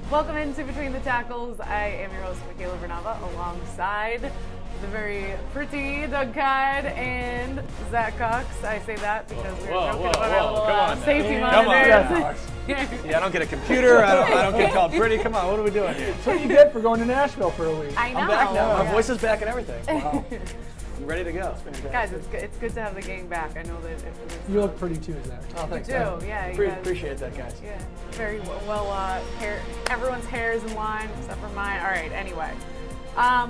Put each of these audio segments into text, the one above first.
Welcome into Between the Tackles. I am your host, Michaela Vernava, alongside the very pretty Doug Kide and Zach Cox. I say that because we were joking about our little safety monitors. Yeah, I don't get a computer. I don't get called pretty. Come on, what are we doing here? That's what you get for going to Nashville for a week. I know. I'm back now. My voice is back and everything. Wow. I'm ready to go. Guys, it's good to have the gang back. I know that you look pretty too, Zach. Oh, thanks. You do, yeah. You guys, appreciate that, guys. Yeah, very well. Hair. Everyone's hair is in line except for mine. All right. Anyway,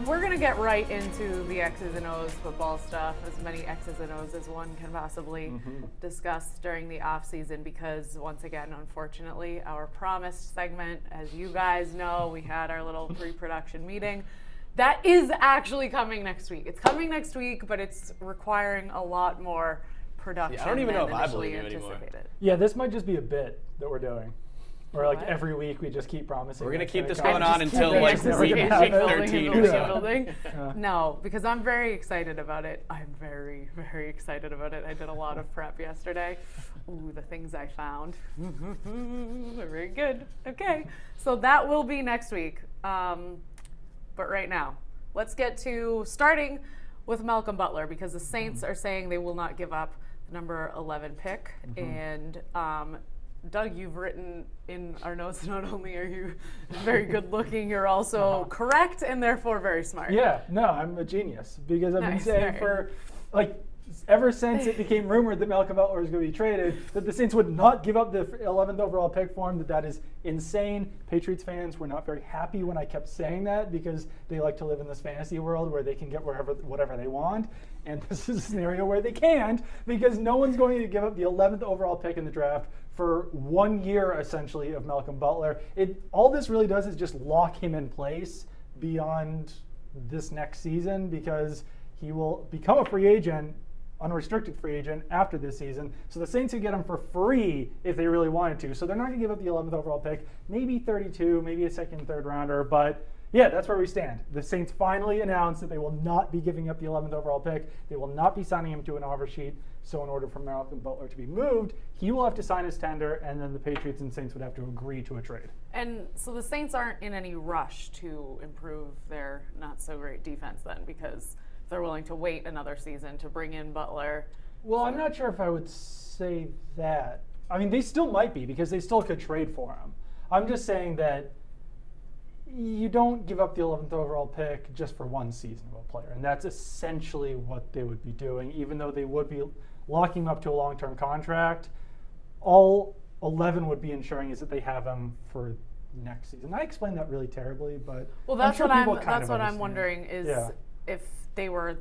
we're gonna get right into the X's and O's football stuff. As many X's and O's as one can possibly discuss during the off season, because once again, unfortunately, our promised segment, as you guys know, we had our little pre-production meeting. That is actually coming next week. It's coming next week, but it's requiring a lot more production. Yeah, I don't even know if I initially believe it anymore. anticipated. Yeah, this might just be a bit that we're doing. Or like every week we just keep promising. We're going to keep this come. going on until like week 13 or so. No, because I'm very excited about it. I'm very, very excited about it. I did a lot of prep yesterday. Ooh, the things I found. They're very good. Okay, so that will be next week. But right now, let's get to starting with Malcolm Butler, because the Saints are saying they will not give up the number 11 pick. And Doug, you've written in our notes, not only are you very good looking, you're also correct and therefore very smart. Yeah, no, I'm a genius, because I've been saying for like ever since it became rumored that Malcolm Butler was going to be traded, that the Saints would not give up the 11th overall pick for him, that is insane. Patriots fans were not very happy when I kept saying that, because they like to live in this fantasy world where they can get whatever they want. And this is a scenario where they can't, because no one's going to give up the 11th overall pick in the draft for 1 year, essentially, of Malcolm Butler. All this really does is just lock him in place beyond this next season, because he will become a free agent, unrestricted free agent, after this season. So the Saints could get him for free if they really wanted to. So they're not going to give up the 11th overall pick, maybe 32, maybe a second, third rounder. But yeah, that's where we stand. The Saints finally announced that they will not be giving up the 11th overall pick. They will not be signing him to an offer sheet. So in order for Malcolm Butler to be moved, he will have to sign his tender, and then the Patriots and Saints would have to agree to a trade. And so the Saints aren't in any rush to improve their not so great defense then, because they're willing to wait another season to bring in Butler. Well, I'm not sure if I would say that. I mean, they still might be, because they still could trade for him. I'm just saying that you don't give up the 11th overall pick just for one season of a player. And that's essentially what they would be doing, even though they would be locking him up to a long-term contract. All 11 would be ensuring is that they have him for next season. I explained that really terribly, but well, that's I'm sure what I'm wondering is if they were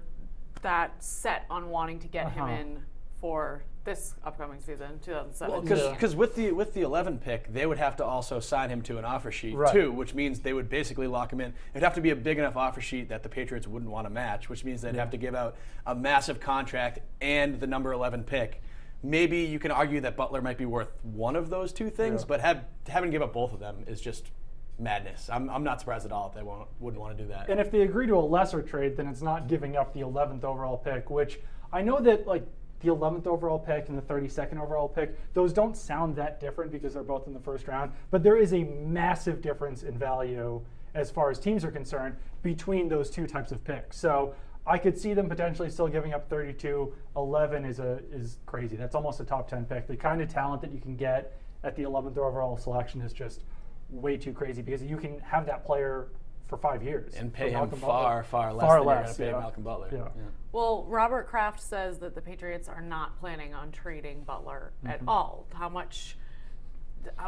that set on wanting to get him in for this upcoming season, 2017. Well, because with the 11 pick, they would have to also sign him to an offer sheet too, which means they would basically lock him in. It'd have to be a big enough offer sheet that the Patriots wouldn't want to match, which means they'd have to give out a massive contract and the number 11 pick. Maybe you can argue that Butler might be worth one of those two things, but having to give up both of them is just madness. I'm not surprised at all if they wouldn't want to do that. And if they agree to a lesser trade, then it's not giving up the 11th overall pick, which I know that like the 11th overall pick and the 32nd overall pick, those don't sound that different because they're both in the first round, but there is a massive difference in value as far as teams are concerned between those two types of picks. So I could see them potentially still giving up 32. 11 is crazy. That's almost a top 10 pick. The kind of talent that you can get at the 11th overall selection is just way too crazy, because you can have that player for 5 years and pay him far less than you're going to pay Malcolm Butler. Yeah. Well, Robert Kraft says that the Patriots are not planning on trading Butler at all. How much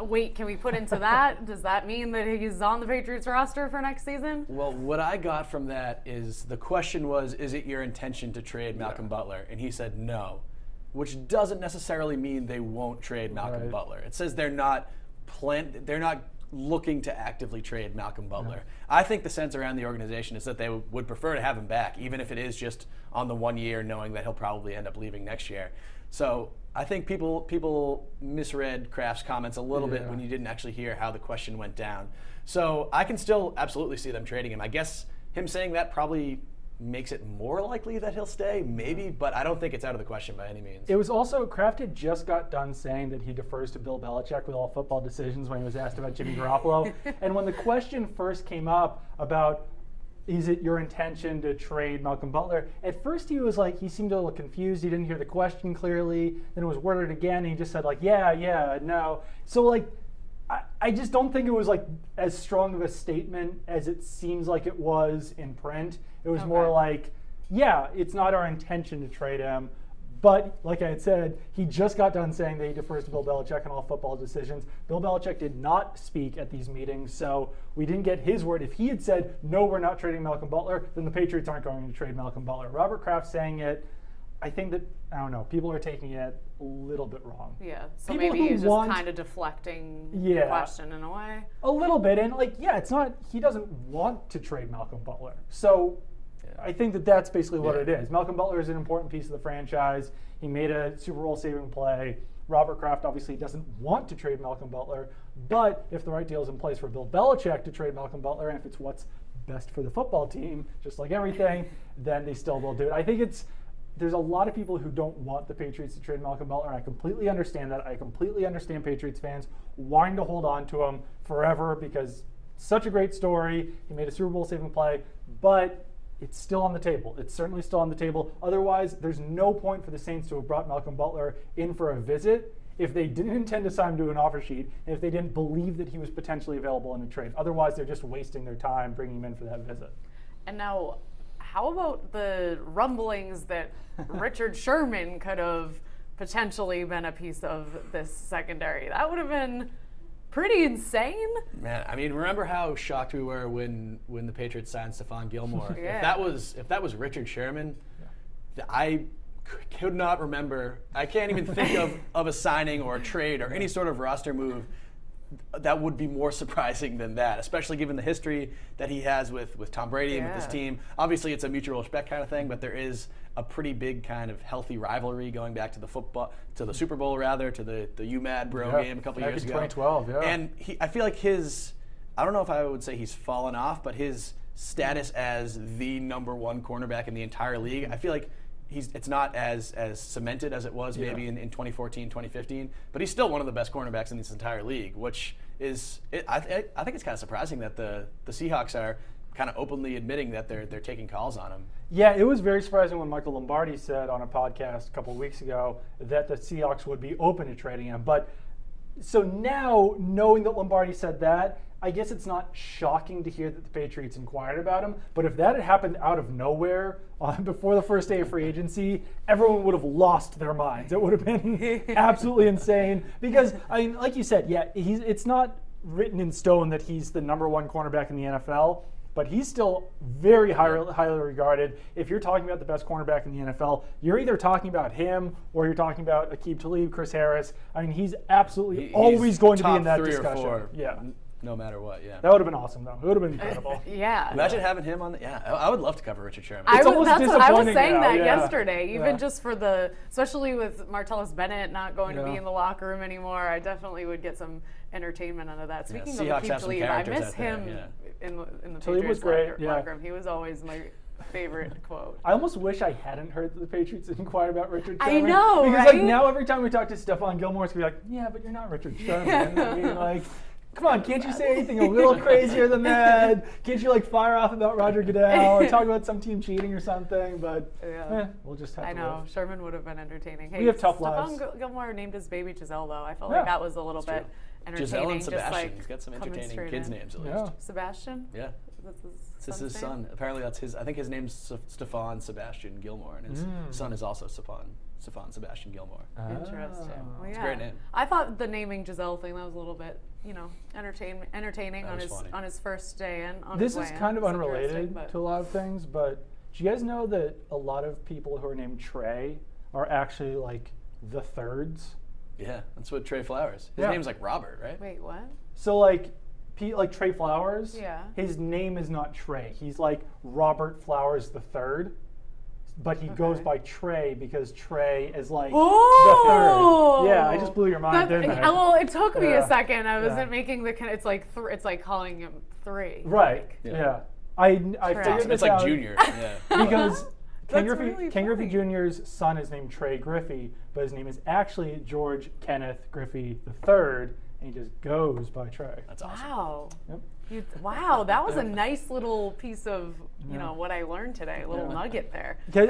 weight can we put into that? Does that mean that he's on the Patriots roster for next season? Well, what I got from that is the question was, is it your intention to trade Malcolm Butler? And he said no, which doesn't necessarily mean they won't trade Malcolm Butler. It says they're not looking to actively trade Malcolm Butler. I think the sense around the organization is that they would prefer to have him back, even if it is just on the 1 year, knowing that he'll probably end up leaving next year. So I think people misread Kraft's comments a little bit when you didn't actually hear how the question went down. So I can still absolutely see them trading him. I guess him saying that probably makes it more likely that he'll stay, maybe, but I don't think it's out of the question by any means. It was also, Kraft had just got done saying that he defers to Bill Belichick with all football decisions when he was asked about Jimmy Garoppolo. And when the question first came up about, is it your intention to trade Malcolm Butler? At first he was like, he seemed a little confused. He didn't hear the question clearly. Then it was worded again, and he just said like, yeah, no. So like, I just don't think it was like as strong of a statement as it seems like it was in print. It was more like, yeah, it's not our intention to trade him. But like I had said, he just got done saying that he defers to Bill Belichick on all football decisions. Bill Belichick did not speak at these meetings, so we didn't get his word. If he had said, no, we're not trading Malcolm Butler, then the Patriots aren't going to trade Malcolm Butler. Robert Kraft saying it, I think that, I don't know, people are taking it a little bit wrong. Yeah, so People maybe he's who just kind of deflecting the question in a way. A little bit, and like, yeah, it's not, he doesn't want to trade Malcolm Butler. So I think that that's basically what it is. Malcolm Butler is an important piece of the franchise. He made a Super Bowl saving play. Robert Kraft obviously doesn't want to trade Malcolm Butler, but if the right deal is in place for Bill Belichick to trade Malcolm Butler, and if it's what's best for the football team, just like everything, then they still will do it. I think there's a lot of people who don't want the Patriots to trade Malcolm Butler, and I completely understand that. I completely understand Patriots fans wanting to hold on to him forever because such a great story. He made a Super Bowl saving play, but it's still on the table. It's certainly still on the table. Otherwise, there's no point for the Saints to have brought Malcolm Butler in for a visit if they didn't intend to sign him to an offer sheet, and if they didn't believe that he was potentially available in a trade. Otherwise, they're just wasting their time bringing him in for that visit. And now, how about the rumblings that Richard Sherman could have potentially been a piece of this secondary? That would have been pretty insane. Man, I mean, remember how shocked we were when the Patriots signed Stephon Gilmore? Yeah. If that was Richard Sherman, I could not remember. I can't even think of a signing or a trade or any sort of roster move that would be more surprising than that, especially given the history that he has with Tom Brady and with his team. Obviously, it's a mutual respect kind of thing, but there is a pretty big kind of healthy rivalry going back to the Super Bowl rather, to the UMAD Bro game a couple years ago. 2012, yeah. And I feel like I don't know if I would say he's fallen off, but his status as the number one cornerback in the entire league, I feel like it's not as cemented as it was maybe in 2014, 2015, but he's still one of the best cornerbacks in this entire league, which is, I think it's kind of surprising that the Seahawks are kind of openly admitting that they're taking calls on him. Yeah, it was very surprising when Michael Lombardi said on a podcast a couple of weeks ago that the Seahawks would be open to trading him. But so now, knowing that Lombardi said that, I guess it's not shocking to hear that the Patriots inquired about him, but if that had happened out of nowhere before the first day of free agency, everyone would have lost their minds. It would have been absolutely insane because, I mean, like you said, yeah, it's not written in stone that he's the number one cornerback in the NFL, but he's still very highly regarded. If you're talking about the best cornerback in the NFL, you're either talking about him or you're talking about Aqib Talib, Chris Harris. I mean, he's absolutely always going to be in that discussion. Or 4. Yeah. No matter what, yeah. That would have been awesome, though. It would have been incredible. Yeah. Imagine having him on I would love to cover Richard Sherman. I was saying now, that yeah. yesterday, even just for especially with Martellus Bennett not going to be in the locker room anymore, I definitely would get some entertainment out of that. Speaking of Aqib Talib, I miss him in the Patriots locker room. He was always my favorite quote. I almost wish I hadn't heard that the Patriots inquired about Richard Sherman. I know, because right? Like now every time we talk to Stephon Gilmore, it's going to be like, yeah, but you're not Richard Sherman. I mean, like, come on, can't you say anything a little crazier than that? Can't you like fire off about Roger Goodell or talk about some team cheating or something? But we'll just have to live. Sherman would have been entertaining. Hey, we have tough lives. Stephon Gilmore named his baby Giselle, though. I felt like that was a little bit entertaining. Giselle and just Sebastian. like He's got some entertaining kids' names at least. Yeah. Sebastian? Yeah. This is his son. Apparently that's his. I think his name's Stephon Sebastian Gilmore, and his son is also Stephon Sebastian Gilmore. Interesting. Well, It's a great name. I thought the naming Giselle thing, that was a little bit, entertaining on his first day in. This is kind of unrelated to a lot of things, but do you guys know that a lot of people who are named Trey are actually like the thirds? Yeah, that's what Trey Flowers. His name's like Robert, right? Wait, what? So like Trey Flowers, yeah. His name is not Trey. He's like Robert Flowers III, but he goes by Trey because Trey is like the third. Yeah, I just blew your mind, didn't I? Well, it took me a second. I wasn't making it's like calling him three. Right. Like, yeah. I figured this it's like out Junior. Yeah. because Ken really Griffey funny. Jr.'s son is named Trey Griffey, but his name is actually George Kenneth Griffey III, and he just goes by Trey. That's awesome. Wow. Yep. Wow, that was a nice little piece of what I learned today. A little nugget there. Because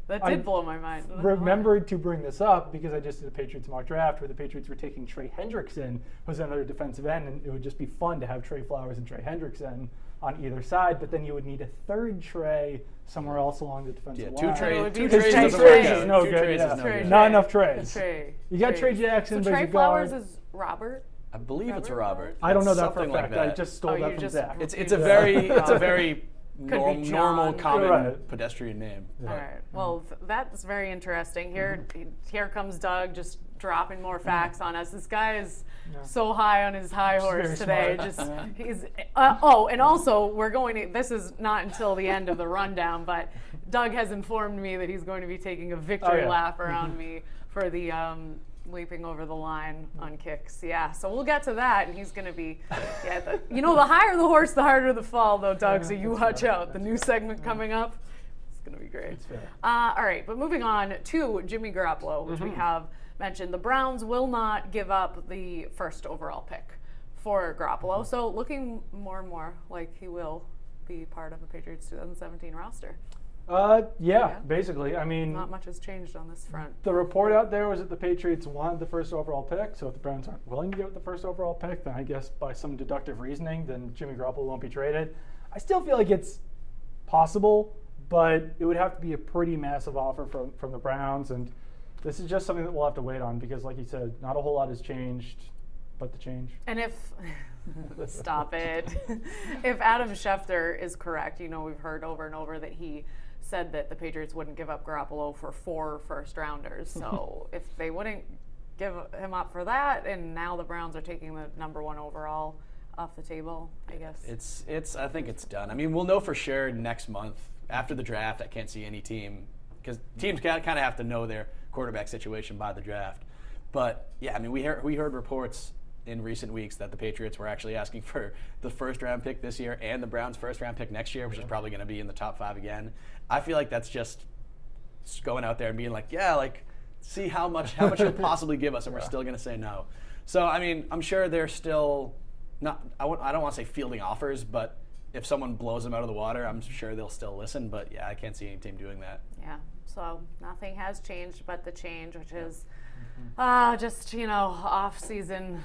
That did blow my mind. Remembered to bring this up because I just did a Patriots mock draft where the Patriots were taking Trey Hendrickson, who's another defensive end, and it would just be fun to have Trey Flowers and Trey Hendrickson on either side, but then you would need a third Trey somewhere else along the defensive line. Two Because Trays doesn't Trays work is out. no Two good. Trays Yeah. is no good. Not enough Trays. Trey. You got Trey Jackson, So but Trey you Flowers got. is Robert. I believe it's Robert. I don't know that for a Something like fact. I that. just stole that from just- Zach. It's a very Could be John. normal, common Right. pedestrian name. All right. Well, that's very interesting. Here comes Doug, just dropping more facts on us. This guy is so high on his high horse very today. smart. He's. And also we're going to. This is not until the end of the rundown, but Doug has informed me that he's going to be taking a victory lap around me for the leaping over the line on kicks. Yeah, so we'll get to that, and he's going to be, the higher the horse, the harder the fall, though, Doug, so you watch out. The new segment coming up, it's going to be great. All right, but moving on to Jimmy Garoppolo, which we have mentioned. The Browns will not give up the first overall pick for Garoppolo, so looking more and more like he will be part of the Patriots 2017 roster. Basically. I mean, Not much has changed on this front. the report out there was that the Patriots wanted the first overall pick, so if the Browns aren't willing to give it the first overall pick, then I guess by some deductive reasoning, then Jimmy Garoppolo won't be traded. I still feel like it's possible, but it would have to be a pretty massive offer from the Browns, and this is just something that we'll have to wait on because, like you said, not a whole lot has changed but the change. And if, stop it, if Adam Schefter is correct, we've heard over and over that he said that the Patriots wouldn't give up Garoppolo for 4 first-rounders. So if they wouldn't give him up for that, and now the Browns are taking the number 1 overall off the table, I guess. I think it's done. I mean, we'll know for sure next month. After the draft, I can't see any team, because teams kind of have to know their quarterback situation by the draft. But, yeah, I mean, we heard reports in recent weeks that the Patriots were actually asking for the first-round pick this year and the Browns' first-round pick next year, which is probably going to be in the top 5 again. I feel like that's just going out there and being like, see how much you'll possibly give us, and we're still going to say no. So, I mean, I'm sure they're still not. I don't want to say fielding offers, but if someone blows them out of the water, I'm sure they'll still listen. But yeah, I can't see any team doing that. Yeah. So nothing has changed but the change, which is just off season.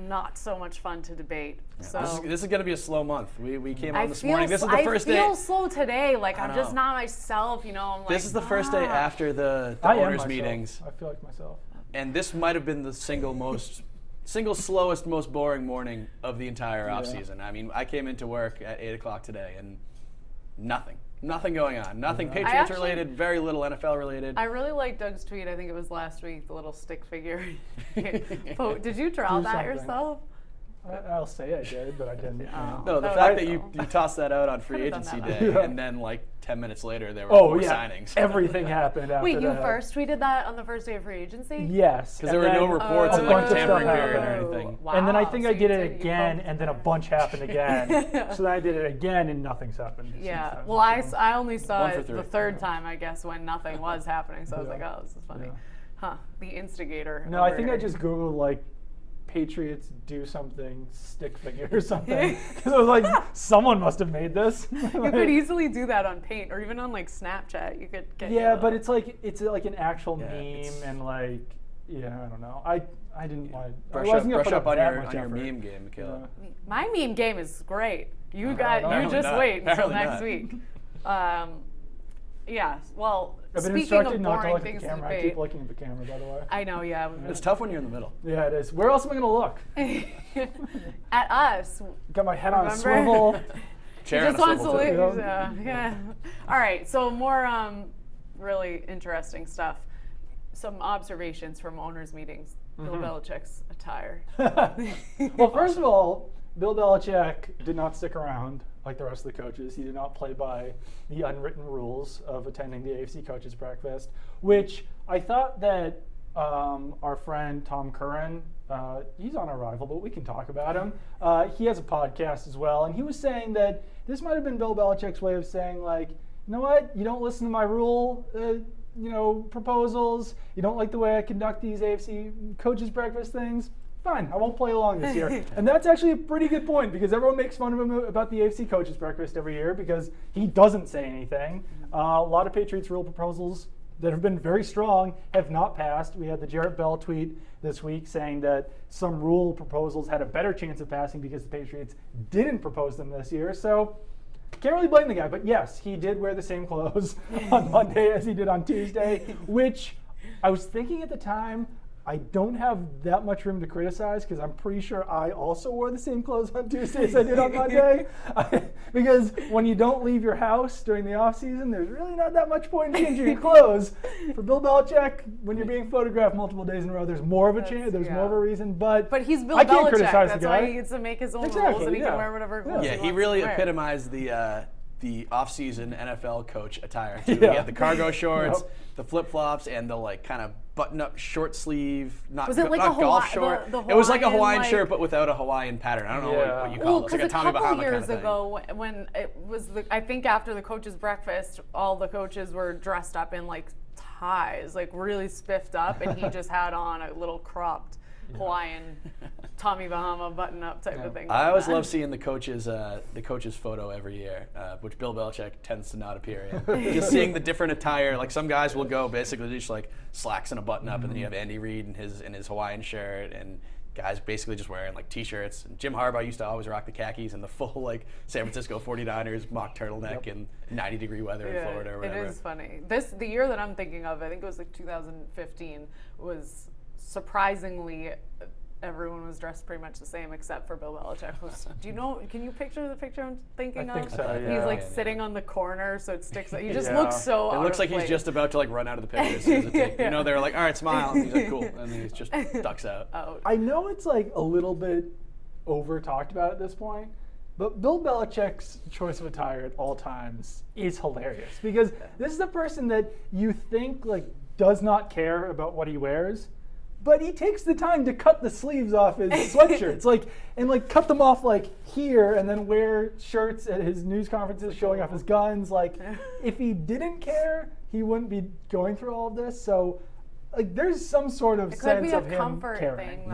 Not so much fun to debate. Yeah, so this is going to be a slow month. We came on this morning. This is the first day. I feel slow today. Like I'm just not myself. I'm like, this is the first day after the owners' meetings. I feel like myself. And this might have been the single slowest, most boring morning of the entire offseason. I mean, I came into work at 8 o'clock today and nothing going on. Nothing Patriots related, very little NFL related. I really like Doug's tweet. I think it was last week, the little stick figure. Did you draw that yourself? I'll say I did, but I didn't. No, the fact that you tossed that out on free agency day, and then like 10 minutes later there were 4 signings. Everything happened after Wait, that. you first tweeted that on the first day of free agency? Yes. Because there were no reports in like bunch the of tampering stuff period or happened. anything. Wow. And then I think So I did you it again, and then a bunch happened again. So then I did it again, and nothing's happened. Yeah. Well, I only saw 1 for it 3. the third time, I guess, when nothing was happening. So I was like, oh, this is funny. Yeah. Huh. The instigator. No, I think I just Googled like Patriots do something stick figure or something because I was like, someone must have made this. You could easily do that on Paint or even on like Snapchat. You could get. But it's like an actual meme it's- and like I don't know. I didn't want to Brush up on your effort. meme game, Mikhail. My meme game is great. You apparently just not. wait until Apparently next not. week. Yeah. Well, I've been speaking instructed of not to boring look at things the to camera. I debate, keep looking at the camera, by the way. I know. Yeah. It's tough when you're in the middle. Yeah, it is. Where else am I going to look? At us. Got my head on a Remember? swivel. Chair Just on a wants to swivel, leave. too. Yeah. All right. So more really interesting stuff. Some observations from owners' meetings. Bill Belichick's attire. Well, first of all, Bill Belichick did not stick around like the rest of the coaches. He did not play by the unwritten rules of attending the AFC coaches breakfast, which I thought that our friend Tom Curran, he's on Arrival, but we can talk about him. He has a podcast as well, and he was saying that this might have been Bill Belichick's way of saying, like, you know what, you don't listen to my rule, proposals, you don't like the way I conduct these AFC coaches breakfast things, fine, I won't play along this year. And that's actually a pretty good point, because everyone makes fun of him about the AFC coaches breakfast every year because he doesn't say anything. A lot of Patriots rule proposals that have been very strong have not passed. We had the Jarrett Bell tweet this week saying that some rule proposals had a better chance of passing because the Patriots didn't propose them this year. So can't really blame the guy, but yes, he did wear the same clothes on Monday as he did on Tuesday, which I was thinking at the time, I don't have that much room to criticize because I'm pretty sure I also wore the same clothes on Tuesday as I did on Monday. Because when you don't leave your house during the off season, there's really not that much point in changing your clothes. For Bill Belichick, when you're being photographed multiple days in a row, there's more of a chance, there's more of a reason. But he's Bill I can't Belichick. criticize That's the guy. why he gets to make his own rules and he can wear whatever clothes he wants he really to wear. epitomized the off-season NFL coach attire. Too. He had the cargo shorts, the flip-flops, and the kind of button-up short sleeve, not golf short. It was like a Hawaiian shirt, but without a Hawaiian pattern. I don't know what you call it. It's like a Tommy Bahama kind of thing. Years ago, when it was, I think after the coaches' breakfast, all the coaches were dressed up in ties, really spiffed up, and he just had on a little cropped Hawaiian Tommy Bahama button-up type of thing. I always love seeing the coaches' photo every year, which Bill Belichick tends to not appear in. Just seeing the different attire. Like some guys will go basically just slacks and a button-up, and then you have Andy Reid in his Hawaiian shirt, and guys basically just wearing T-shirts. And Jim Harbaugh used to always rock the khakis and the full San Francisco 49ers mock turtleneck in 90-degree weather in Florida or whatever. It is funny. The year that I'm thinking of, I think it was 2015, was surprisingly, everyone was dressed pretty much the same except for Bill Belichick. Can you picture the picture I'm thinking of? I think so, yeah. He's sitting on the corner so it sticks out. He just looks so It looks like he's just about to run out of the picture. They're like, all right, smile. And he's like, cool. And then he just ducks out. I know it's a little bit over talked about at this point, but Bill Belichick's choice of attire at all times is hilarious because this is a person that you think does not care about what he wears, but he takes the time to cut the sleeves off his sweatshirts, and cut them off here, and then wear shirts at his news conferences showing off his guns. If he didn't care, he wouldn't be going through all of this. So, there's some sort of sense of him caring.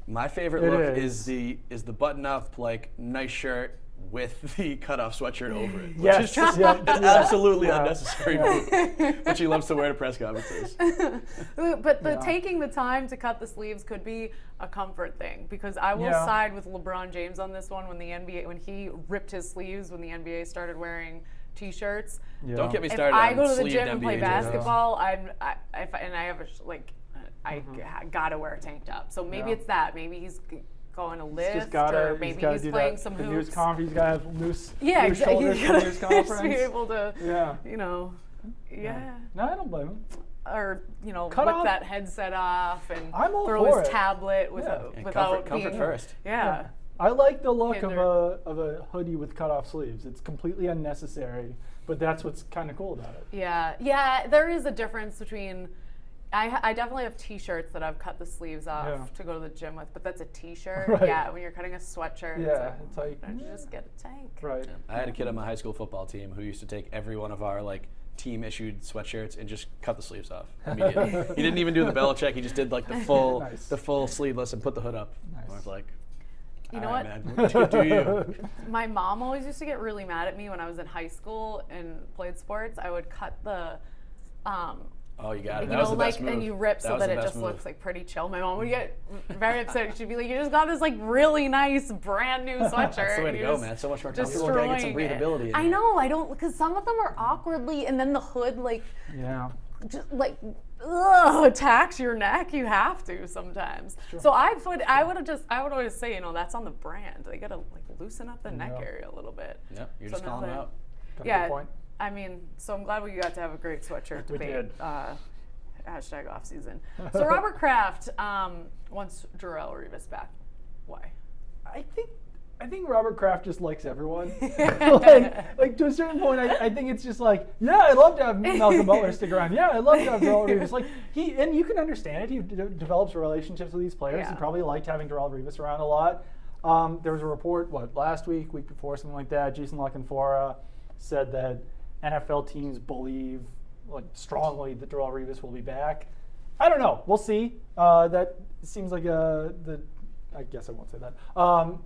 My favorite look is the button-up nice shirt with the cut-off sweatshirt over it, which is just an absolutely unnecessary move, which he loves to wear to press conferences. But taking the time to cut the sleeves could be a comfort thing, because I will side with LeBron James on this one when he ripped his sleeves when the NBA started wearing T-shirts. Don't get me started. If I go to the gym and play basketball, I gotta wear a tank top. So maybe it's that. Maybe he's going to lift, or maybe he's playing some hoops. News conference, he's got to have loose shoulders for news conference. Be able to, No, I don't blame him. Or whip that headset off and throw his tablet without comfort first. Yeah. I like the look of a hoodie with cut off sleeves. It's completely unnecessary, but that's what's kind of cool about it. Yeah. There is a difference between. I definitely have T-shirts that I've cut the sleeves off to go to the gym with, but that's a T-shirt. Right. Yeah, when you're cutting a sweatshirt, it's like you just get a tank. Right. I had a kid on my high school football team who used to take every one of our team-issued sweatshirts and just cut the sleeves off immediately. He didn't even do the Belichick. He just did the full sleeveless and put the hood up. I was like, you know what? Man, do you? My mom always used to get really mad at me when I was in high school and played sports. I would cut the. Oh, you got it. That was the best move. And you rip so that it just looks pretty chill. My mom would get very upset. She'd be like, "You just got this really nice brand new sweatshirt." That's the way to go, man. So much more comfortable. Gotta get some breathability in I know. I don't, because some of them are awkwardly, and then the hood just attacks your neck. You have to sometimes. Sure. So I would always say, that's on the brand. They gotta loosen up the neck area a little bit. Yep, you're just calling them out. Yeah. Good point. So I'm glad we got to have a great sweatshirt debate. We did. Hashtag off season. So Robert Kraft wants Jarrell Revis back. Why? I think I think Robert Kraft just likes everyone. like to a certain point, I think it's just like, yeah, I'd love to have Malcolm Butler stick around. Yeah, I'd love to have Darrelle Revis. Like and you can understand it. He develops relationships with these players. He probably liked having Darrelle Revis around a lot. There was a report, last week before, something like that. Jason LaCanfora said that NFL teams believe strongly that Darrelle Revis will be back. I don't know. We'll see. That seems like I guess I won't say that.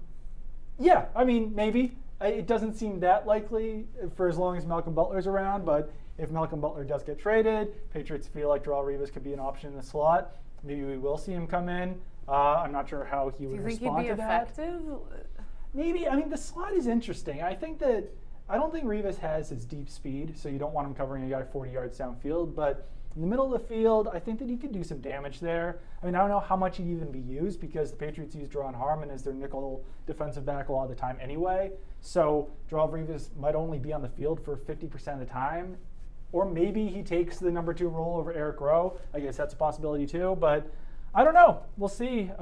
Yeah, I mean, maybe. It doesn't seem that likely for as long as Malcolm Butler's around, but if Malcolm Butler does get traded, Patriots feel like Darrelle Revis could be an option in the slot. Maybe we will see him come in. I'm not sure how he would respond to that. Do you think he'd be effective? Maybe. I mean, the slot is interesting. I don't think Revis has his deep speed, so you don't want him covering a guy 40 yards downfield, but in the middle of the field, I think that he could do some damage there. I mean, I don't know how much he'd even be used because the Patriots use Deron Harmon as their nickel defensive back a lot of the time anyway. So Darrelle Revis might only be on the field for 50% of the time. Or maybe he takes the number 2 role over Eric Rowe. I guess that's a possibility too. But I don't know. We'll see.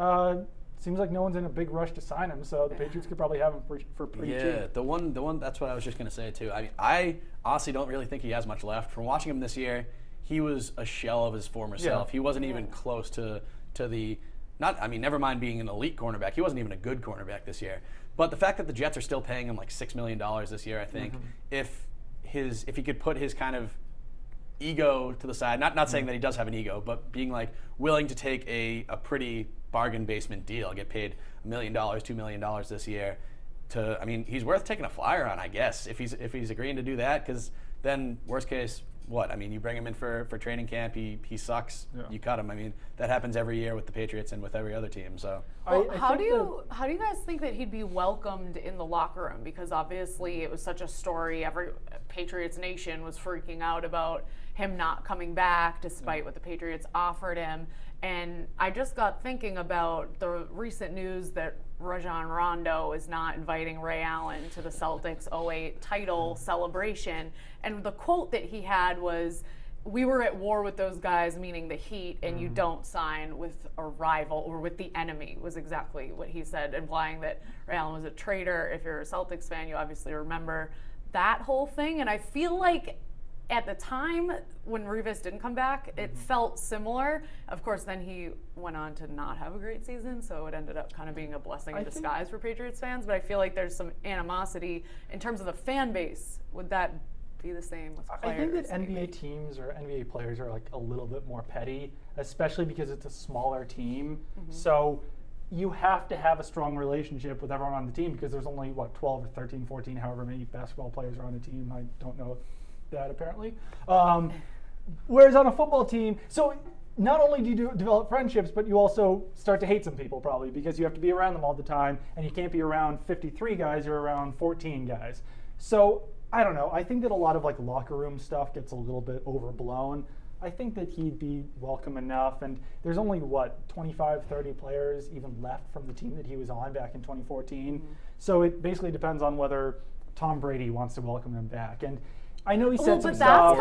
Seems like no one's in a big rush to sign him, so the Patriots could probably have him for pretty cheap. Yeah, the one. That's what I was just going to say too. I mean, I honestly don't really think he has much left. From watching him this year, he was a shell of his former self. He wasn't even close to the never mind being an elite cornerback. He wasn't even a good cornerback this year. But the fact that the Jets are still paying him like $6 million this year, I think, if he could put his kind of ego to the side, not saying that he does have an ego, but being like willing to take a pretty bargain basement deal, get paid $1 million, $2 million this year. He's worth taking a flyer on, I guess, if he's agreeing to do that, because then worst case, what? I mean, you bring him in for training camp, he sucks, you cut him. I mean, that happens every year with the Patriots and with every other team. So, how do you guys think that he'd be welcomed in the locker room? Because obviously it was such a story. Every Patriots nation was freaking out about him not coming back despite what the Patriots offered him. And I just got thinking about the recent news that Rajon Rondo is not inviting Ray Allen to the Celtics 08 title celebration. And the quote that he had was, "We were at war with those guys," meaning the Heat, and you don't sign with a rival or with the enemy, was exactly what he said, implying that Ray Allen was a traitor. If you're a Celtics fan, you obviously remember that whole thing. And I feel like at the time when Revis didn't come back, it felt similar. Of course, then he went on to not have a great season, so it ended up kind of being a blessing in disguise for Patriots fans. But I feel like there's some animosity in terms of the fan base. Would that be the same with players? I think that NBA teams or NBA players are like a little bit more petty, especially because it's a smaller team. So you have to have a strong relationship with everyone on the team because there's only, 12 or 13, 14, however many basketball players are on the team. I don't know that apparently. Whereas on a football team, so not only do you develop friendships, but you also start to hate some people probably because you have to be around them all the time and you can't be around 53 guys, you're around 14 guys. So I don't know. I think that a lot of locker room stuff gets a little bit overblown. I think that he'd be welcome enough, and there's only 25, 30 players even left from the team that he was on back in 2014. So it basically depends on whether Tom Brady wants to welcome him back. And I know he said some stuff.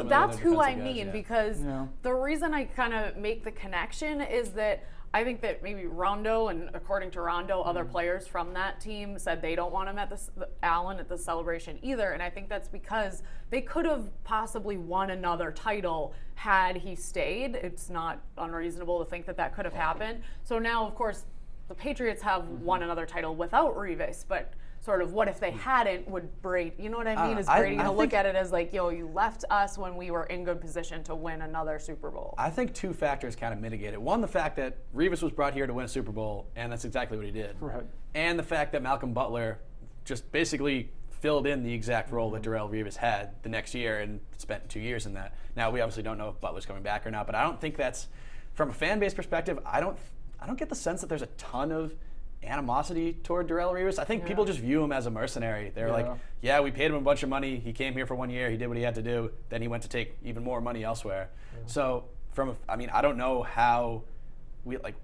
That's who I mean, because the reason I kind of make the connection is that I think that maybe Rondo, and according to Rondo, other players from that team said they don't want him at Allen at the celebration either. And I think that's because they could have possibly won another title had he stayed. It's not unreasonable to think that that could have happened. So now, of course, the Patriots have won another title without Revis, but sort of what if they hadn't, would Brady, you know what I mean? Is Brady going to look at it as like, you left us when we were in good position to win another Super Bowl? I think two factors kind of mitigate it. One, the fact that Revis was brought here to win a Super Bowl, and that's exactly what he did. Right. And the fact that Malcolm Butler just basically filled in the exact role that Darrelle Revis had the next year and spent 2 years in that. Now, we obviously don't know if Butler's coming back or not, but I don't think that's, from a fan base perspective, I don't get the sense that there's a ton of animosity toward Darrelle Revis. I think people just view him as a mercenary. They're like, we paid him a bunch of money. He came here for 1 year. He did what he had to do. Then he went to take even more money elsewhere. So I don't know how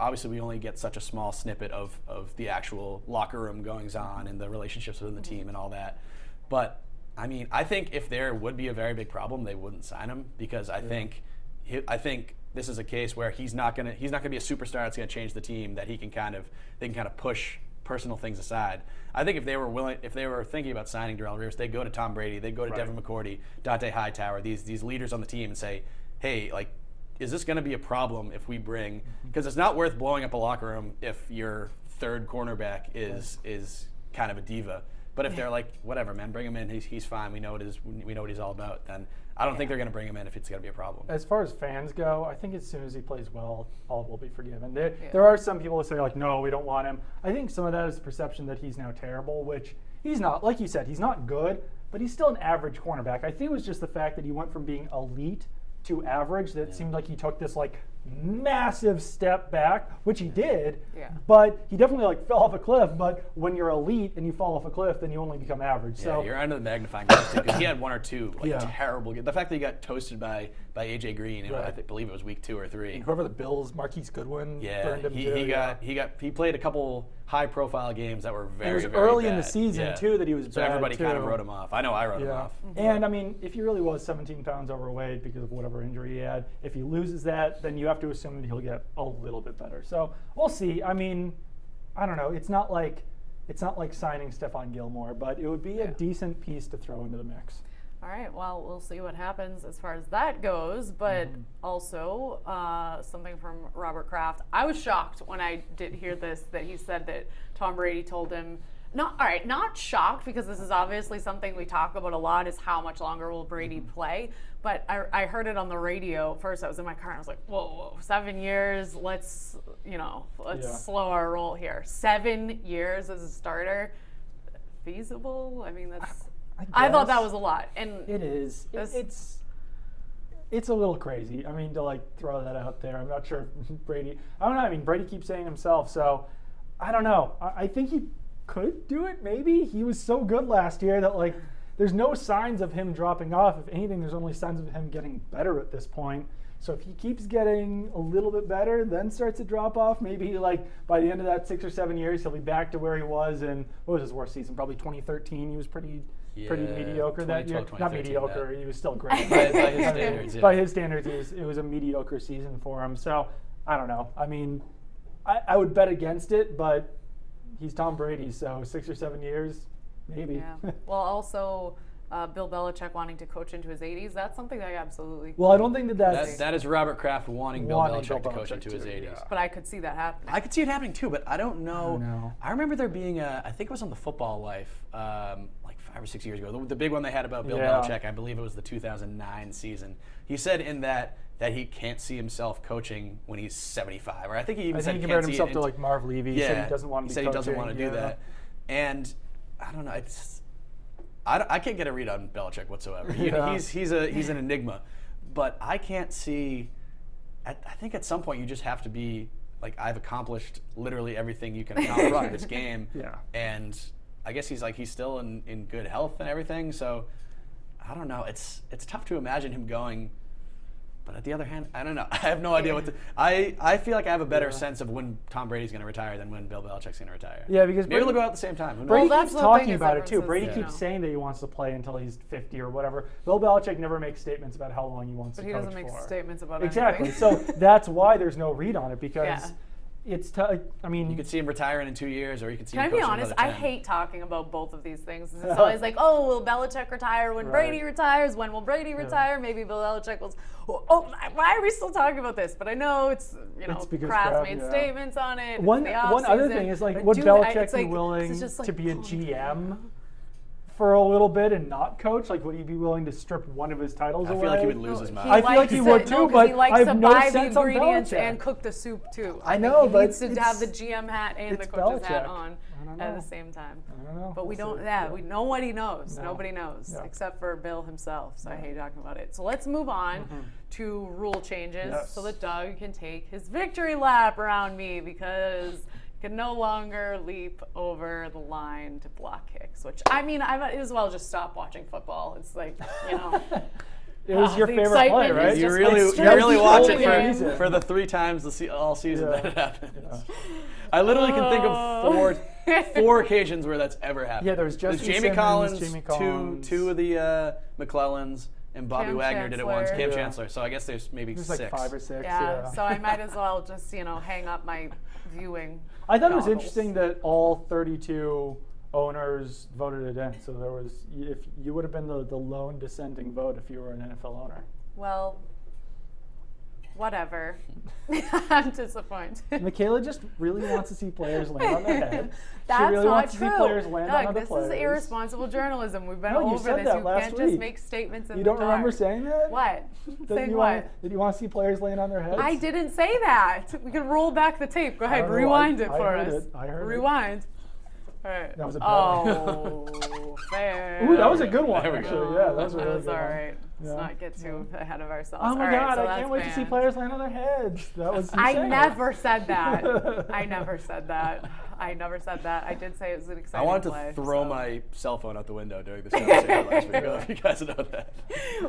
obviously we only get such a small snippet of the actual locker room goings on and the relationships within the team and all that. But I think if there would be a very big problem, they wouldn't sign him, because I think this is a case where he's not gonna be a superstar that's gonna change the team, that they can kind of push personal things aside, I think if they were thinking about signing Darrell Revis, they'd go to Tom Brady, they'd go to Devin McCourty, Dante Hightower, these leaders on the team, and say, hey, like, is this going to be a problem if we bring? Because it's not worth blowing up a locker room if your third cornerback is kind of a diva. But if they're like, whatever, man, bring him in. He's fine. We know what he's all about. Then I don't think they're going to bring him in if it's going to be a problem. As far as fans go, I think as soon as he plays well, all will be forgiven. There are some people who say like, no, we don't want him. I think some of that is the perception that he's now terrible, which he's not. Like you said, he's not good, but he's still an average cornerback. I think it was just the fact that he went from being elite to average that seemed like he took this like massive step back, which he did, but he definitely like fell off a cliff. But when you're elite and you fall off a cliff, then you only become average. So you're under the magnifying glass because he had one or two terrible games. The fact that he got toasted by AJ Green, I believe it was week 2 or 3. And whoever the Bills, Marquise Goodwin, burned him he played a couple high-profile games that were very, it was very early bad. in the season too that he was so bad everybody too. kind of wrote him off. I know I wrote him off. And I mean, if he really was 17 pounds overweight because of whatever injury he had, if he loses that, then you have to assume that he'll get a little bit better. So we'll see. I mean, I don't know. It's not like signing Stephon Gilmore, but it would be a decent piece to throw into the mix. All right, well, we'll see what happens as far as that goes, but also something from Robert Kraft. I was shocked when I did hear this, that he said that Tom Brady told him, not shocked, because this is obviously something we talk about a lot, is how much longer will Brady play, but I heard it on the radio. First, I was in my car and I was like, whoa, 7 years, let's slow our roll here. 7 years as a starter, feasible? I mean, I thought that was a lot, and it is. It's a little crazy. I mean, to like throw that out there. I'm not sure if Brady. I don't know. I mean, Brady keeps saying himself, so I don't know. I think he could do it. Maybe he was so good last year that like there's no signs of him dropping off. If anything, there's only signs of him getting better at this point. So if he keeps getting a little bit better, then starts to drop off, maybe like by the end of that 6 or 7 years, he'll be back to where he was in, what was his worst season? Probably 2013. He was pretty mediocre that year. Not mediocre. He was still great. by his standards. By his standards, it was a mediocre season for him. So I don't know. I mean, I would bet against it, but he's Tom Brady, so 6 or 7 years, maybe. Yeah. Well, also Bill Belichick wanting to coach into his 80s. That's something that I absolutely. Well, I don't think that is Robert Kraft wanting Bill Belichick to coach into his 80s. Yeah. But I could see that happening. I could see it happening too, but I don't know. I remember there being I think it was on the Football Life, like 5 or 6 years ago. The big one they had about Bill Belichick, I believe it was the 2009 season. He said in that he can't see himself coaching when he's 75, or I think he even said he compared himself to like Marv Levy. He said he doesn't want to be coaching. He doesn't want to do that, and I don't know. I can't get a read on Belichick whatsoever. He's an enigma, but I can't see. I think at some point you just have to be like, I've accomplished literally everything you can accomplish in this game, and I guess he's still in good health and everything. So I don't know. It's tough to imagine him going. But at the other hand, I don't know. I have no idea what to. I feel like I have a better sense of when Tom Brady's going to retire than when Bill Belichick's going to retire. Yeah, because maybe they'll go out at the same time. Brady keeps talking about it too. Brady keeps saying that he wants to play until he's 50 or whatever. Bill Belichick never makes statements about how long he wants to coach for. But he doesn't make statements about anything. So that's why there's no read on it, because it's I mean, you could see him retiring in 2 years, or you could see him. Can I be honest? I hate talking about both of these things. It's always like, oh, will Belichick retire when Brady retires? When will Brady retire? Maybe Bill Belichick will. Oh, why are we still talking about this? But I know it's Kraft made statements on it. One other thing is like, would Belichick be willing to be a GM for a little bit and not coach? Like, would he be willing to strip one of his titles away? I feel like he would lose his mind. I feel like he would too, but he likes I have to no buy sense the on ingredients Belichick. and cook the soup too. I know, but he but needs to have the GM hat and the coach's hat on at the same time. I don't know. But we don't. Nobody knows. No. Nobody knows except for Bill himself. So I hate talking about it. So let's move on to rule changes so that Doug can take his victory lap around me, because can no longer leap over the line to block kicks, which, I mean, I might as well just stop watching football. It's like, it was your favorite play, right? You really watch it for the 3 times all season that it happens. Yeah. I literally can think of four occasions where that's ever happened. Yeah, there was Jesse Jamie Simmons, Collins, Jamie Collins. two of the McClellans, and Bobby Cam Wagner did it once. Chancellor. Cam Chancellor. So I guess there's maybe There's 6. like 5 or 6. Yeah, so I might as well just, hang up my viewing I thought it was goggles. interesting that all 32 owners voted it in. So there was, if you would have been the lone dissenting vote if you were an NFL owner. Well, whatever. I'm disappointed. Michaela just really wants to see players land on their head. That's she really not wants true. to see players land on Doug, other this players. is irresponsible journalism. We've been No, you over said this. that You last can't week. just make statements in You the don't remember dark. saying that? What? Saying what? Did you want to see players land on their heads? I didn't say that. We can roll back the tape. Go ahead, don't know. rewind it I for heard us. it. I heard it. Rewind. All right. That was a bad one. Oh, fair. Ooh, that was a good one, There we go. actually. Yeah, that was a That really was good all one. right. Let's Yeah. not get too ahead of ourselves. Oh my All right, God, so I that's can't wait to see banned. players land on their heads. That was I insane. never said that. I never said that. I never said that. I did say it was an I exciting wanted to play, throw so. my cell phone out the window during this conversation last week. I don't know if you guys know that.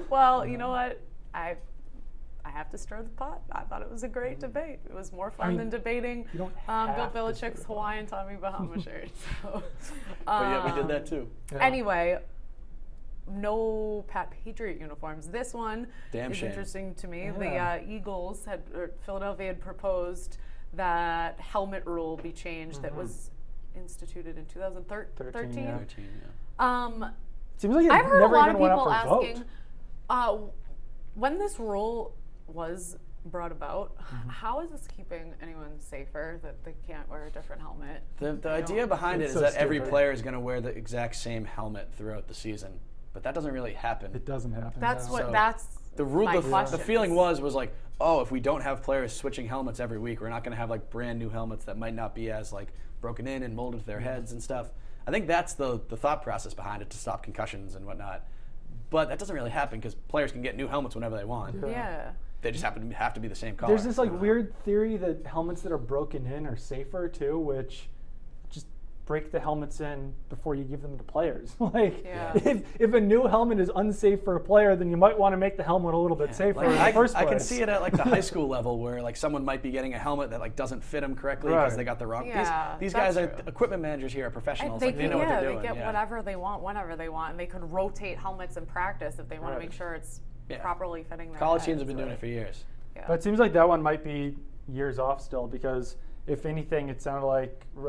Well, you know what? I have to stir the pot. I thought it was a great debate. It was more fun mean, than debating you don't Bill have to stir Belichick's the pot. Hawaiian Tommy Bahama shirt. So, But yeah, we did that too. Yeah. Anyway, no Pat Patriot uniforms. This one Damn is shame. interesting to me. Yeah. The Eagles Philadelphia had proposed that helmet rule be changed that was instituted in 2013. 13, yeah. 13, yeah. Seems like it I've heard a never lot even of went people up for asking, vote. when this rule was brought about, how is this keeping anyone safer that they can't wear a different helmet? The idea behind it It's is so that every stupid. player is going to wear the exact same helmet throughout the season, but that doesn't really happen. It doesn't happen. That's no. what. So That's The rule, my the question. feeling was like, oh, if we don't have players switching helmets every week, we're not going to have like brand new helmets that might not be as like broken in and molded to their heads and stuff. I think that's the thought process behind it, to stop concussions and whatnot. But that doesn't really happen because players can get new helmets whenever they want. Yeah. They just have to be the same color. There's this like weird theory that helmets that are broken in are safer too, which just break the helmets in before you give them to players. Like Yeah. if a new helmet is unsafe for a player, then you might want to make the helmet a little bit safer in the first place. I can see it at like the high school level where like someone might be getting a helmet that like doesn't fit them correctly because Right. they got the wrong. Yeah, these that's guys are true. equipment managers here, are professionals. They Like, they know what they're doing. they get yeah. whatever they want whenever they want, and they could rotate helmets in practice if they want Right. to make sure it's Yeah. properly fitting their College teams heads. have been doing it for years. Yeah. But it seems like that one might be years off still, because if anything, it sounded like who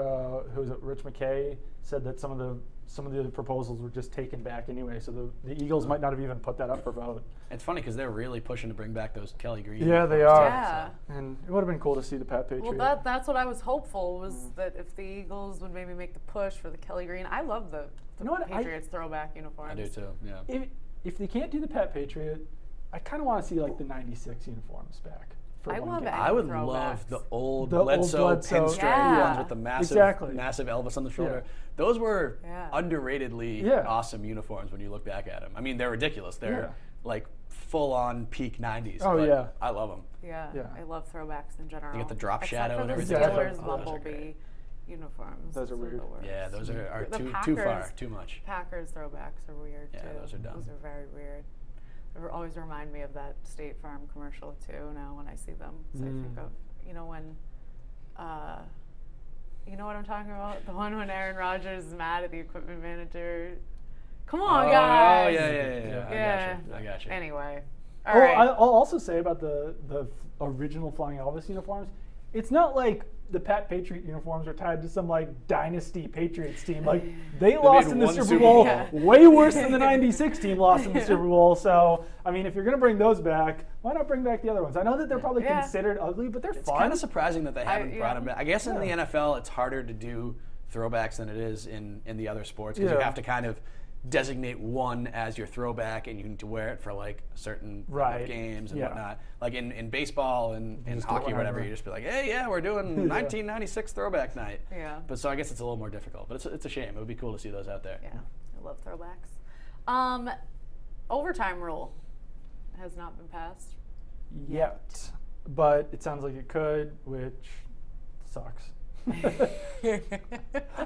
was it? Rich McKay said that some of the other proposals were just taken back anyway. So the Eagles might not have even put that up for vote. It's funny because they're really pushing to bring back those Kelly Green. Yeah, they uniforms, are. too, Yeah. so. And it would have been cool to see the Pat Patriot. Well, that's what I was hopeful, was that if the Eagles would maybe make the push for the Kelly Green. I love the You know what, Patriots throwback uniforms. I do too. Yeah. if they can't do the Pat Patriot, I kind of want to see like the '96 uniforms back. For I one love game. it. I would Throwbacks. love the old The old Bledsoe Bledsoe. pinstripe Yeah. ones with the massive, Exactly. massive Elvis on the shoulder. Yeah. Those were Yeah. underratedly Yeah. awesome uniforms when you look back at them. I mean, they're ridiculous. They're Yeah. like full-on peak '90s. Oh, but yeah. I love them. Yeah, Yeah. I love throwbacks in general. You get the drop Except shadow for and the everything. Exactly. Steelers Oh, those are Bumblebee great. uniforms. Those are weird. The worst. Yeah, those are The too far, Packers- too much. Packers throwbacks are weird Yeah, too. those are dumb. Those are very weird. They always remind me of that State Farm commercial too. Now when I see them, 'cause I think of when, you know what I'm talking about? The one when Aaron Rodgers is mad at the equipment manager. Come on, Oh, guys. yeah. I got you. Anyway, all Oh, right. I'll also say about the original Flying Elvis uniforms, it's not like the Pat Patriot uniforms are tied to some like dynasty Patriots team. Like they lost made in the one Super Super Bowl Bowl. Yeah. way worse than the '96 team lost in the Super Bowl. So I mean, if you're gonna bring those back, why not bring back the other ones? I know that they're probably Yeah. considered ugly, but they're It's fun. kind of surprising that they haven't yeah. brought them back. I guess in the Yeah. NFL, it's harder to do throwbacks than it is in the other sports because you Yeah. have to kind of designate one as your throwback and you need to wear it for like certain Right. games and Yeah. whatnot. Like in baseball and in Just do hockey or whatever, whatever. you just be like, hey, yeah, we're doing 1996 throwback night. Yeah. But so I guess it's a little more difficult. But it's a shame. It would be cool to see those out there. Yeah, I love throwbacks. Overtime rule has not been passed. yet, but it sounds like it could, which sucks.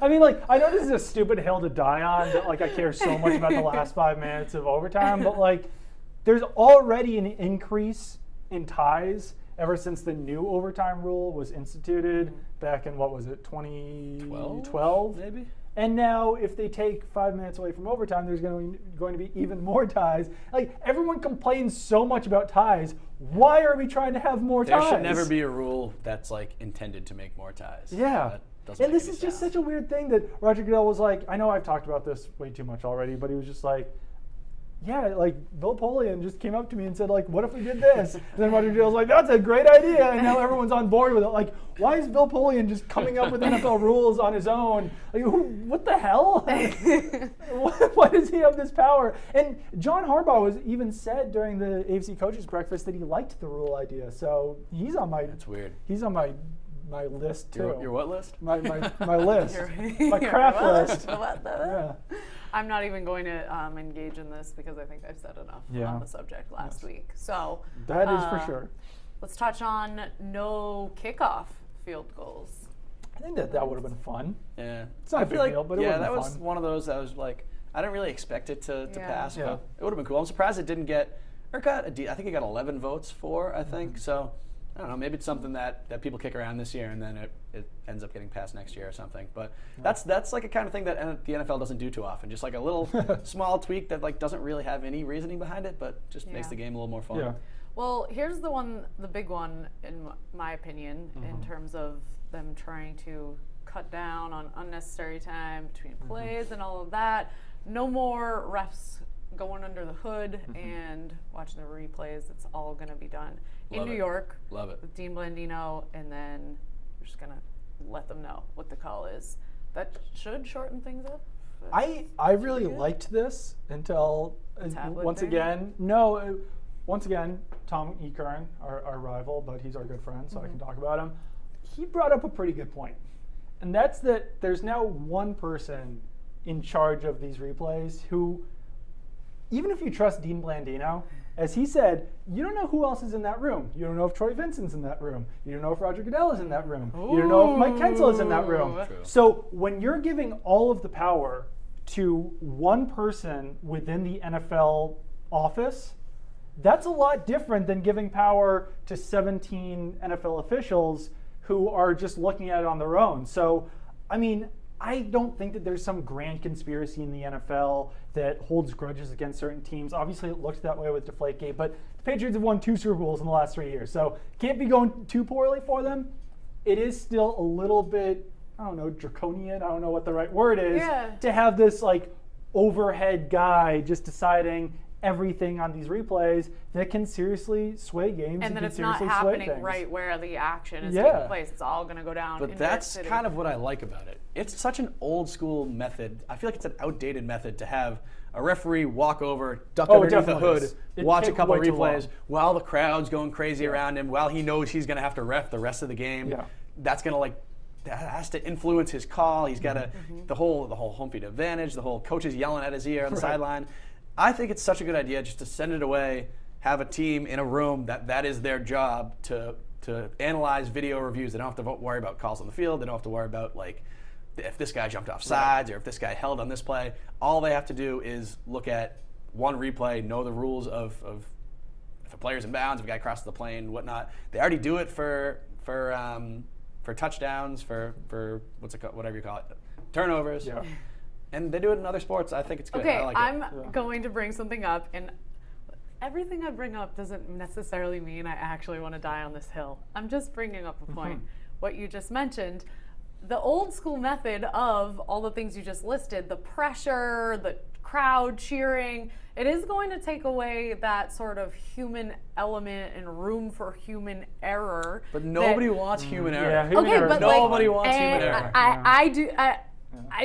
I mean, like, I know this is a stupid hill to die on, that, like, I care so much about the last 5 minutes of overtime, but, like, there's already an increase in ties ever since the new overtime rule was instituted back in, what was it, 2012? Maybe? And now, if they take 5 minutes away from overtime, there's going to be even more ties. Like, everyone complains so much about ties. Why are we trying to have more ties? There should never be a rule that's like intended to make more ties. Yeah. And this is just such a weird thing that Roger Goodell was like, I know I've talked about this way too much already, but he was just like, yeah, like Bill Polian just came up to me and said, like, what if we did this? And then Roger Goodell's like, that's a great idea. And now everyone's on board with it. Like, why is Bill Polian just coming up with NFL rules on his own? Like, what the hell? Why does he have this power? And John Harbaugh was even said during the AFC Coaches Breakfast that he liked the rule idea. So he's on my. That's weird. He's on my list too. Your what list? My list. My crap list. Yeah. I'm not even going to engage in this because I think I've said enough on the subject last week. So that is for sure. Let's touch on no kickoff field goals. I think that would have been fun. Yeah, it's not a big deal, but it would have been fun. Yeah, that was one of those that was like, I didn't really expect it to pass, but it would have been cool. I'm surprised it didn't get, I think it got 11 votes for, I think. So I don't know, maybe it's something that people kick around this year and then it ends up getting passed next year or something. But that's like a kind of thing that the NFL doesn't do too often. Just like a little small tweak that like doesn't really have any reasoning behind it, but just makes the game a little more fun. Yeah. Well, here's the big one in my opinion, in terms of them trying to cut down on unnecessary time between plays and all of that. No more refs going under the hood and watching the replays. It's all going to be done in New York. Love it. With Dean Blandino, and then we're just going to let them know what the call is. That should shorten things up. I really liked this until once again, Tom Ekern, our rival, but he's our good friend, so I can talk about him. He brought up a pretty good point, and that's that there's now one person in charge of these replays who, even if you trust Dean Blandino, as he said, you don't know who else is in that room. You don't know if Troy Vincent's in that room. You don't know if Roger Goodell is in that room. You don't know if Mike Kensel is in that room. True. So when you're giving all of the power to one person within the NFL office, that's a lot different than giving power to 17 NFL officials who are just looking at it on their own. So, I mean, I don't think that there's some grand conspiracy in the NFL that holds grudges against certain teams. Obviously, it looked that way with Deflategate, but the Patriots have won 2 Super Bowls in the last 3 years, so can't be going too poorly for them. It is still a little bit, I don't know, draconian, I don't know what the right word is, to have this like overhead guy just deciding everything on these replays that can seriously sway games and that it's not happening right where the action is taking place. It's all going to go down. But that's kind of what I like about it. It's such an old school method. I feel like it's an outdated method to have a referee walk over, duck underneath the hood, watch a couple replays while the crowd's going crazy around him, while he knows he's going to have to ref the rest of the game. Yeah. That's going to that has to influence his call. He's got to the whole home field advantage, the whole coaches yelling at his ear on the sideline. I think it's such a good idea just to send it away, have a team in a room that is their job to analyze video reviews. They don't have to worry about calls on the field. They don't have to worry about like if this guy jumped off sides or if this guy held on this play. All they have to do is look at one replay, know the rules of if a player's in bounds, if a guy crosses the plane, whatnot. They already do it for touchdowns, for what's it called, whatever you call it, turnovers. Yeah. And they do it in other sports. I think it's good. Okay, I like I'm going to bring something up, and everything I bring up doesn't necessarily mean I actually want to die on this hill. I'm just bringing up a point. What you just mentioned, the old school method of all the things you just listed, the pressure, the crowd cheering, it is going to take away that sort of human element and room for human error. But nobody wants human error. Yeah, human error. But nobody wants human error. I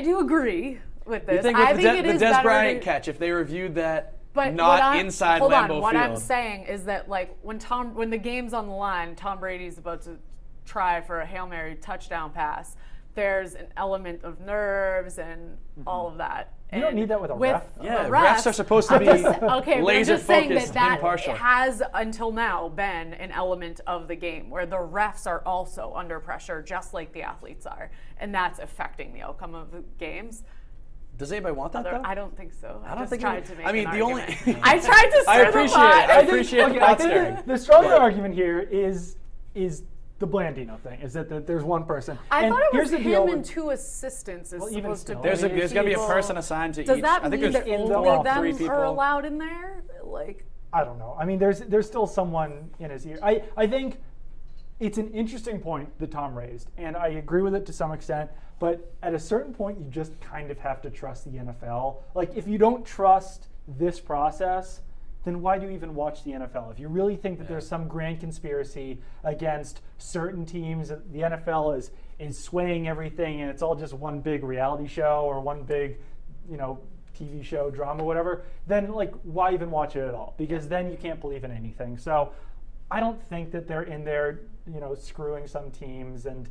do agree with this. You think with the Des Bryant catch, if they reviewed that inside Lambeau Field. What I'm saying is that like when the game's on the line, Tom Brady's about to try for a Hail Mary touchdown pass, there's an element of nerves and all of that. You don't need that with a ref. Yeah, refs are supposed to be laser focused, impartial. It has until now been an element of the game where the refs are also under pressure, just like the athletes are, and that's affecting the outcome of the games. Does anybody want that though? I don't think so. I don't think tried to make I mean, an the argument. only I tried to stir the pot. I appreciate the pot stirring. The stronger argument here is the Blandino thing is that there's one person. I thought it was here's the deal him and with, 2 assistants is supposed to be. There's going to be a people. person assigned to Does each. that I think mean there's that only 4 or them 3 people. are allowed in there? Like, I don't know. I mean, there's still someone in his ear. I think it's an interesting point that Tom raised, and I agree with it to some extent. But at a certain point, you just kind of have to trust the NFL. Like, if you don't trust this process, then why do you even watch the NFL? If you really think that there's some grand conspiracy against certain teams, the NFL is swaying everything, and it's all just one big reality show or one big, TV show, drama, whatever, then like why even watch it at all? Because then you can't believe in anything. So I don't think that they're in there, screwing some teams, and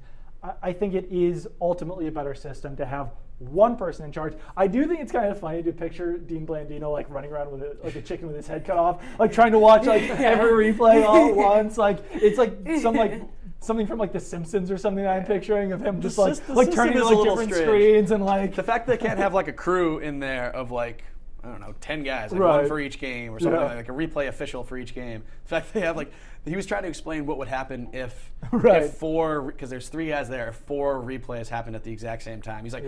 I think it is ultimately a better system to have one person in charge. I do think it's kind of funny to picture Dean Blandino like running around with a chicken with his head cut off, like trying to watch like every replay all at once. Like it's like something from like The Simpsons or something I'm picturing of him just like turning to like different screens and like the fact that they can't have like a crew in there of like, I don't know, 10 guys, like right. one for each game or something, like a replay official for each game. The fact that they have like, he was trying to explain what would happen if 4, because there's 3 guys there, if 4 replays happened at the exact same time. He's like,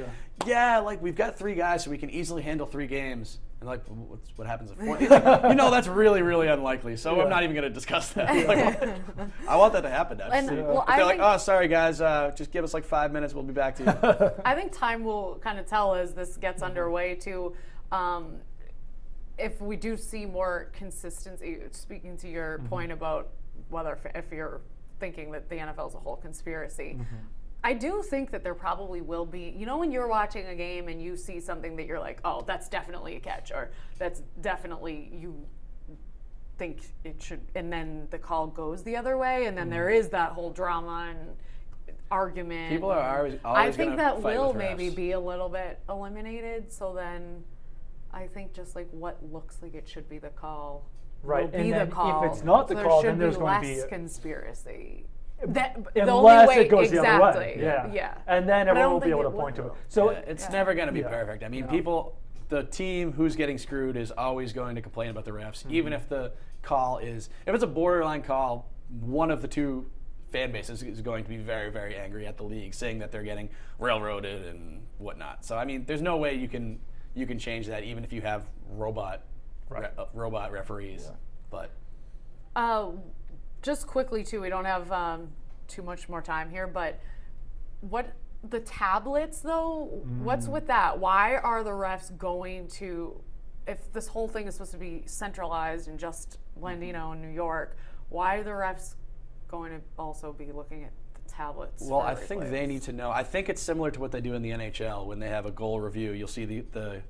yeah, like we've got 3 guys, so we can easily handle 3 games. And like, what happens if 4? He's like, that's really, really unlikely. So I'm not even going to discuss that. Like, I want that to happen. Actually. Well, they're like, oh, sorry guys, just give us like 5 minutes, we'll be back to you. I think time will kind of tell as this gets underway too. If we do see more consistency, speaking to your point about whether if you're thinking that the NFL is a whole conspiracy, I do think that there probably will be, when you're watching a game and you see something that you're like, oh, that's definitely a catch, or that's definitely, you think it should, and then the call goes the other way, and then there is that whole drama and argument. People are always I think that fight will with refs. maybe be a little bit eliminated, so then I think just like what looks like it should be the call right. will be the call. If it's not the call, then there's going to be less conspiracy. Unless it goes the other way. Yeah. And then everyone will be able to point to it. So it's never going to be perfect. I mean, the team who's getting screwed is always going to complain about the refs, even if the call is, if it's a borderline call, one of the 2 fan bases is going to be very, very angry at the league, saying that they're getting railroaded and whatnot. So, I mean, there's no way you can change that, even if you have robot referees. But just quickly too, we don't have too much more time here, but what the tablets though? What's with that? Why are the refs going to, if this whole thing is supposed to be centralized and just Blandino in New York, why are the refs going to also be looking at the tablets? Well, I think they need to know. I think it's similar to what they do in the NHL when they have a goal review. You'll see the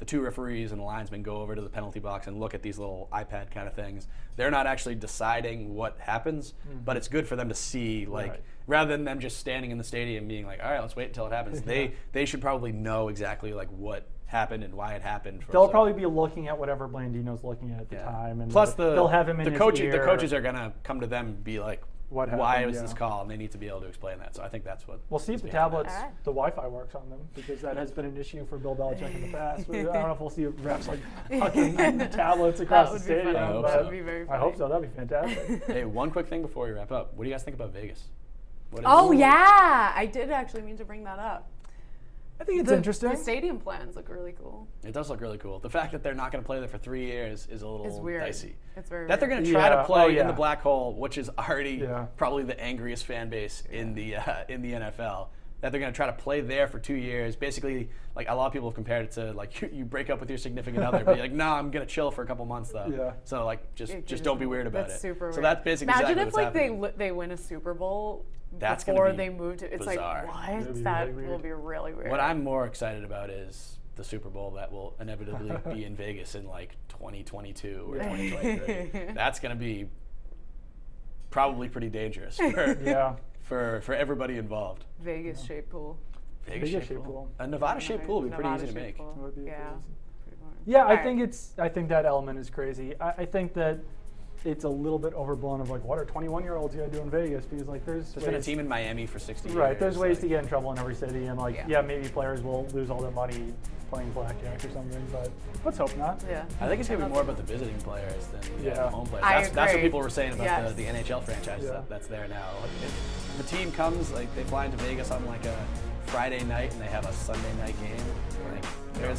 2 referees and the linesmen go over to the penalty box and look at these little iPad kind of things. They're not actually deciding what happens, but it's good for them to see, like, rather than them just standing in the stadium being like, all right, let's wait until it happens. They should probably know exactly like what happened and why it happened. They'll probably be looking at whatever Blandino's looking at the time, and plus they'll have him in his ear. The coaches are gonna come to them and be like, what happened, why was this call, and they need to be able to explain that. So I think that's what. We'll see if the tablets, the Wi-Fi works on them, because that has been an issue for Bill Belichick in the past. I don't know if we'll see refs like hucking tablets across the stadium. That would be very funny. I hope so. That'd be fantastic. Hey, one quick thing before we wrap up. What do you guys think about Vegas? I did actually mean to bring that up. I think it's interesting. The stadium plans look really cool. It does look really cool. The fact that they're not going to play there for 3 years is a little dicey. It's very that they're going to try to play in the black hole, which is already probably the angriest fan base in the NFL. That they're going to try to play there for 2 years. Basically, like a lot of people have compared it to like you break up with your significant other, but you're like, no, I'm going to chill for a couple months though. Yeah. So like just don't be weird about it. Super weird. So that's basically imagine exactly if what's like they win a Super Bowl. That's before gonna be they move to, it's bizarre. like what? That will be really weird. What I'm more excited about is the Super Bowl that will inevitably be in Vegas in like 2022 or 2023. That's going to be probably pretty dangerous for everybody involved. Vegas shaped pool. Vegas shaped pool. A Nevada shaped pool would be pretty easy to make. Yeah, I think that element is crazy. I think that it's a little bit overblown of like, what are 21-year-olds going to do in Vegas? Because like there's been a team in Miami for 60 years. Right, there's ways to get in trouble in every city, and like maybe players will lose all their money playing blackjack or something, but let's hope not. Yeah. I think it's going to be more about the visiting players than the home players. I That's what agree. people were saying about Yes. the NHL franchise that's there now. If the team comes, like they fly into Vegas on like a Friday night and they have a Sunday night game, like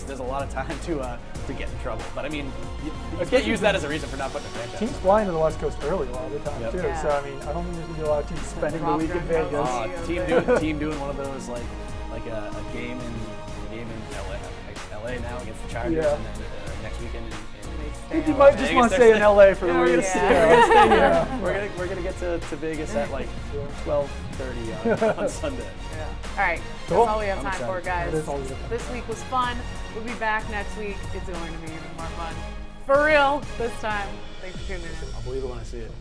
there's a lot of time to get in trouble. But I mean, you can't use that as a reason for not putting a franchise. Teams flying to the West Coast early a lot of the time too. Yeah. So I mean, I don't think there's gonna be a lot of teams spending the week in Drop Vegas. Team doing one of those like a game in LA now against the Chargers, and then next weekend in You might just want to stay in LA for the week. We're gonna get to Vegas at like 12:30 on Sunday. Yeah. All right. Cool. That's all we have I'm time excited. for, guys. That is all we have time This week was fun. We'll be back next week. It's going to be even more fun. For real this time. Thanks for tuning in. I'll believe it when I see it.